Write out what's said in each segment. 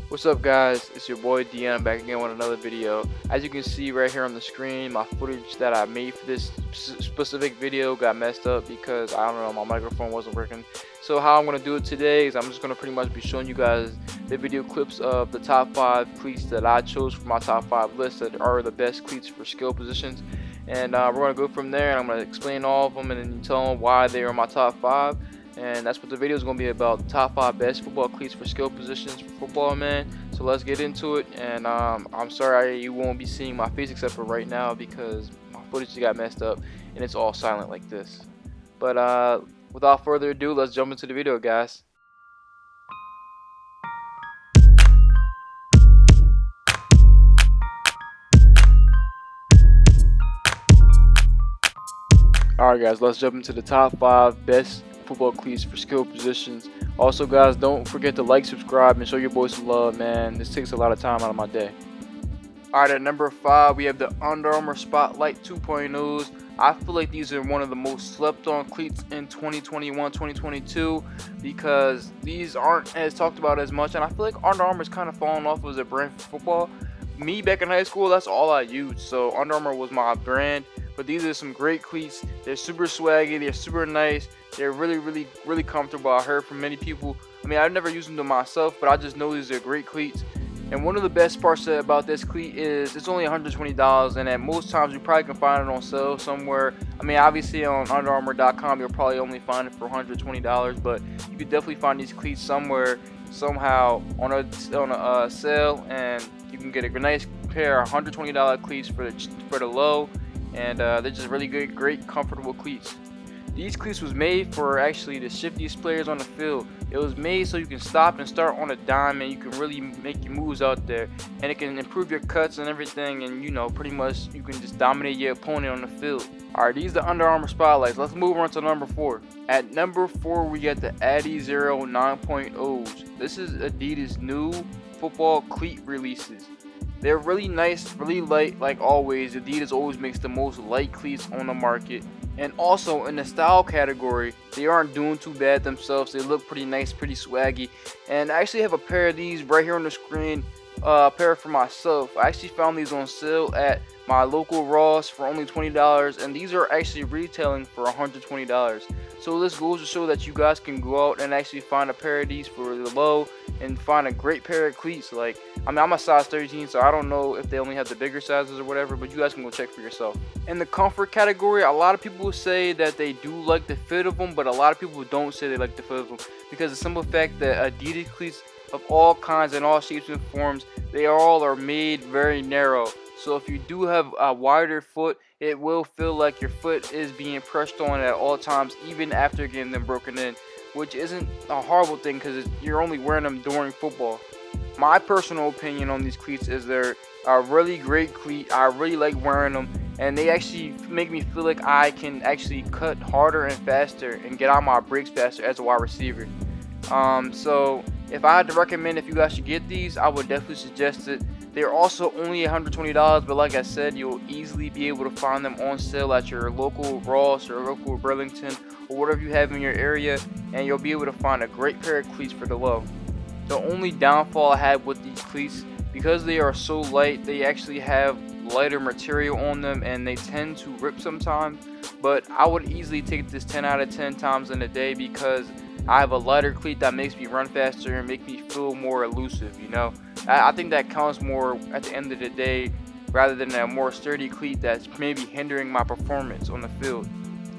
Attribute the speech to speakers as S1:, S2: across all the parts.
S1: What's up guys, it's your boy Dean. I'm back again with another video. As you can see right here on the screen, my footage that I made for this specific video got messed up because I don't know, my microphone wasn't working. So how I'm going to do it today is I'm just going to pretty much be showing you guys the video clips of the top 5 cleats that I chose for my top 5 list that are the best cleats for skill positions. And we're going to go from there, and I'm going to explain all of them and then tell them why they are my top 5. And that's what the video is going to be about, the top 5 best football cleats for skill positions for football, man. So let's get into it. And I'm sorry you won't be seeing my face except for right now because my footage got messed up and it's all silent like this. But without further ado, let's jump into the video, guys. Alright guys, let's jump into the top 5 best football cleats for skill positions. Also guys, don't forget to like, subscribe, and show your boys some love, man. This takes a lot of time out of my day. Alright, at number 5 we have the Under Armour Spotlight 2.0s. I feel like these are one of the most slept on cleats in 2021-2022 because these aren't as talked about as much, and I feel like Under Armour is kind of falling off as a brand for football. Me back in high school, that's all I used, so Under Armour was my brand. But these are some great cleats. They're super swaggy, they're super nice, they're really comfortable. I heard from many people, I mean, I've never used them to myself, but I just know these are great cleats. And one of the best parts about this cleat is it's only $120, and at most times you probably can find it on sale somewhere. I mean, obviously on underarmour.com you'll probably only find it for $120, but you could definitely find these cleats somewhere, somehow on a sale, and you can get a nice pair of $120 cleats for the low. And they're just really good, great, comfortable cleats. These cleats was made for actually the shiftiest players on the field. It was made so you can stop and start on a dime, and you can really make your moves out there, and it can improve your cuts and everything, and you know, pretty much you can just dominate your opponent on the field. Alright, these are the Under Armour Spotlights. Let's move on to number 4. At number 4 we got the Adizero 9.0s. This is Adidas' new football cleat releases. They're really nice, really light. Like always, Adidas always makes the most light cleats on the market. And also in the style category, they aren't doing too bad themselves. They look pretty nice, pretty swaggy. And I actually have a pair of these right here on the screen, a pair for myself. I actually found these on sale at my local Ross for only $20, and these are actually retailing for $120. So this goes to show that you guys can go out and actually find a pair of these for the low and find a great pair of cleats. Like, I mean, I'm a size 13, so I don't know if they only have the bigger sizes or whatever, but you guys can go check for yourself. In the comfort category, a lot of people say that they do like the fit of them, but a lot of people don't say they like the fit of them because of the simple fact that Adidas cleats of all kinds and all shapes and forms, they all are made very narrow. So if you do have a wider foot, it will feel like your foot is being pressed on at all times, even after getting them broken in, which isn't a horrible thing because you're only wearing them during football. My personal opinion on these cleats is they're a really great cleat. I really like wearing them, and they actually make me feel like I can actually cut harder and faster and get out my breaks faster as a wide receiver. So if I had to recommend if you guys should get these, I would definitely suggest it. They're also only $120, but like I said, you'll easily be able to find them on sale at your local Ross or local Burlington or whatever you have in your area, and you'll be able to find a great pair of cleats for the low. The only downfall I have with these cleats, because they are so light, they actually have lighter material on them and they tend to rip sometimes, but I would easily take this 10 out of 10 times in a day because I have a lighter cleat that makes me run faster and make me feel more elusive, you know. I think that counts more at the end of the day rather than a more sturdy cleat that's maybe hindering my performance on the field.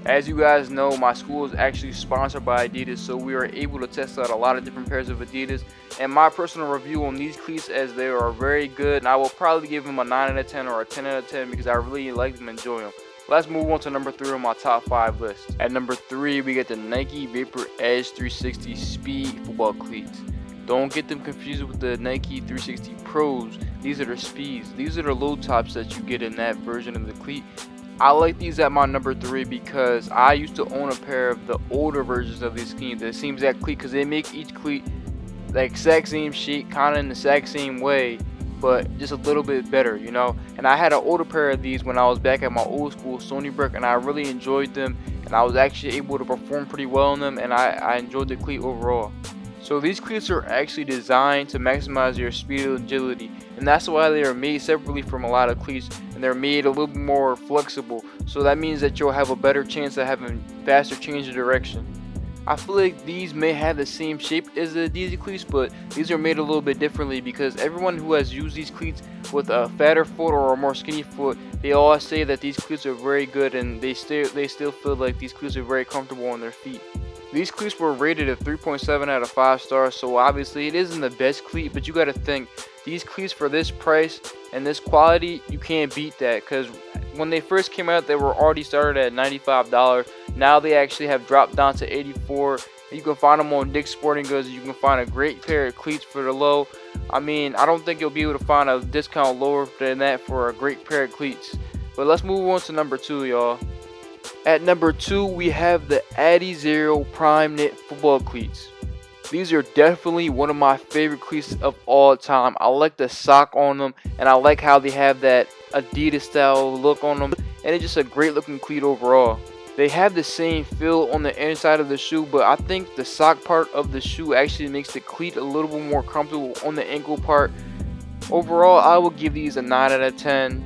S1: As you guys know, my school is actually sponsored by Adidas, so we are able to test out a lot of different pairs of Adidas. And my personal review on these cleats is they are very good, and I will probably give them a 9 out of 10 or a 10 out of 10 because I really like them and enjoy them. Let's move on to number 3 on my top 5 list. At number 3, we get the Nike Vapor Edge 360 Speed football cleats. Don't get them confused with the Nike 360 Pros. These are the Speeds. These are the low tops that you get in that version of the cleat. I like these at my number 3 because I used to own a pair of the older versions of these cleats. It seems that cleat because they make each cleat the exact same shape, kind of in the exact same way, but just a little bit better, you know. And I had an older pair of these when I was back at my old school, Stony Brook, and I really enjoyed them, and I was actually able to perform pretty well in them, and I enjoyed the cleat overall. So these cleats are actually designed to maximize your speed and agility, and that's why they are made separately from a lot of cleats, and they're made a little bit more flexible. So that means that you'll have a better chance of having faster change of direction. I feel like these may have the same shape as the Adidas cleats, but these are made a little bit differently because everyone who has used these cleats with a fatter foot or a more skinny foot, they all say that these cleats are very good, and they still feel like these cleats are very comfortable on their feet. These cleats were rated a 3.7 out of 5 stars, so obviously it isn't the best cleat, but you gotta think, these cleats for this price and this quality, you can't beat that, because when they first came out, they were already started at $95. Now they actually have dropped down to $84. You can find them on Dick's Sporting Goods. You can find a great pair of cleats for the low. I mean, I don't think you'll be able to find a discount lower than that for a great pair of cleats. But let's move on to number 2, y'all. At number 2, we have the Adizero Primeknit football cleats. These are definitely one of my favorite cleats of all time. I like the sock on them, and I like how they have that Adidas style look on them, and it's just a great looking cleat overall. They have the same feel on the inside of the shoe, but I think the sock part of the shoe actually makes the cleat a little bit more comfortable on the ankle part. Overall, I will give these a 9 out of 10.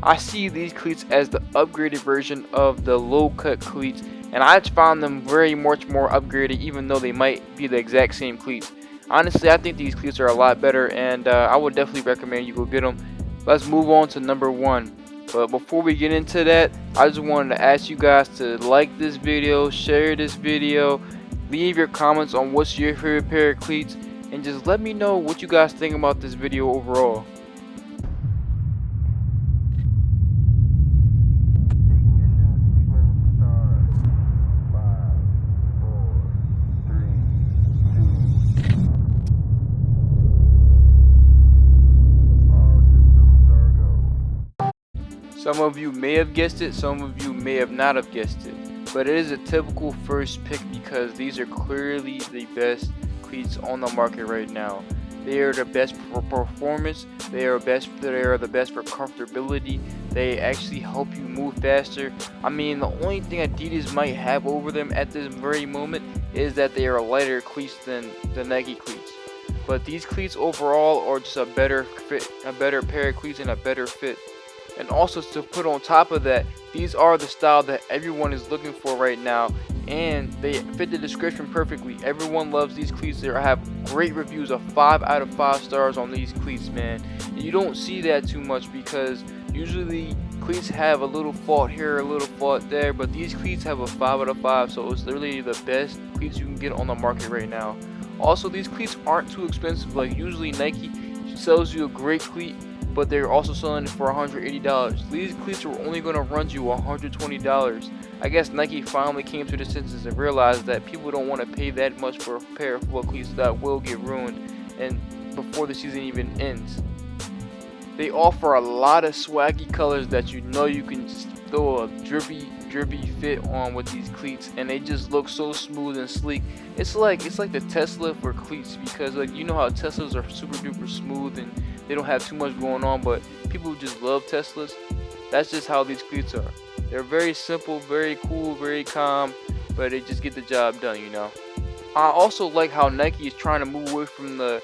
S1: I see these cleats as the upgraded version of the low cut cleats, and I found them very much more upgraded, even though they might be the exact same cleats. Honestly, I think these cleats are a lot better, and I would definitely recommend you go get them. Let's move on to number 1. But before we get into that, I just wanted to ask you guys to like this video, share this video, leave your comments on what's your favorite pair of cleats, and just let me know what you guys think about this video overall. Some of you may have guessed it, some of you may have not have guessed it, but it is a typical first pick because these are clearly the best cleats on the market right now. They are the best for performance, they are the best for comfortability, they actually help you move faster. I mean, the only thing Adidas might have over them at this very moment is that they are lighter cleats than the Nike cleats. But these cleats overall are just a better fit, a better pair of cleats and a better fit. And also, to put on top of that, these are the style that everyone is looking for right now, and they fit the description perfectly. Everyone loves these cleats. They have great reviews of 5 out of 5 stars on these cleats, man. You don't see that too much because usually cleats have a little fault here, a little fault there, but these cleats have a 5 out of 5, so it's literally the best cleats you can get on the market right now. Also, these cleats aren't too expensive. Like, usually Nike sells you a great cleat, but they're also selling it for $180. These cleats are only going to run you $120. I guess Nike finally came to the senses and realized that people don't want to pay that much for a pair of football cleats that will get ruined and before the season even ends. They offer a lot of swaggy colors that you know you can just throw a drippy fit on with these cleats, and they just look so smooth and sleek. It's like the Tesla for cleats, because like, you know how Teslas are super duper smooth and they don't have too much going on, but people just love Teslas. That's just how these cleats are. They're very simple, very cool, very calm, but they just get the job done, you know. I also like how Nike is trying to move away from the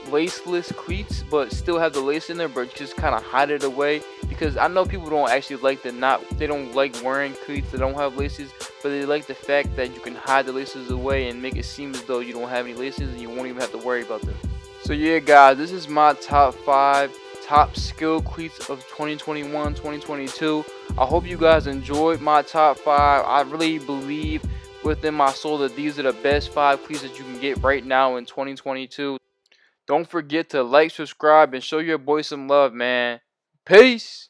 S1: laceless cleats, but still have the lace in there, but just kind of hide it away, because I know people don't actually like they don't like wearing cleats that don't have laces, but they like the fact that you can hide the laces away and make it seem as though you don't have any laces and you won't even have to worry about them. So yeah guys, this is my top 5 top skill cleats of 2021-2022. I hope you guys enjoyed my top 5. I really believe within my soul that these are the best 5 cleats that you can get right now in 2022. Don't forget to like, subscribe, and show your boy some love, man. Peace!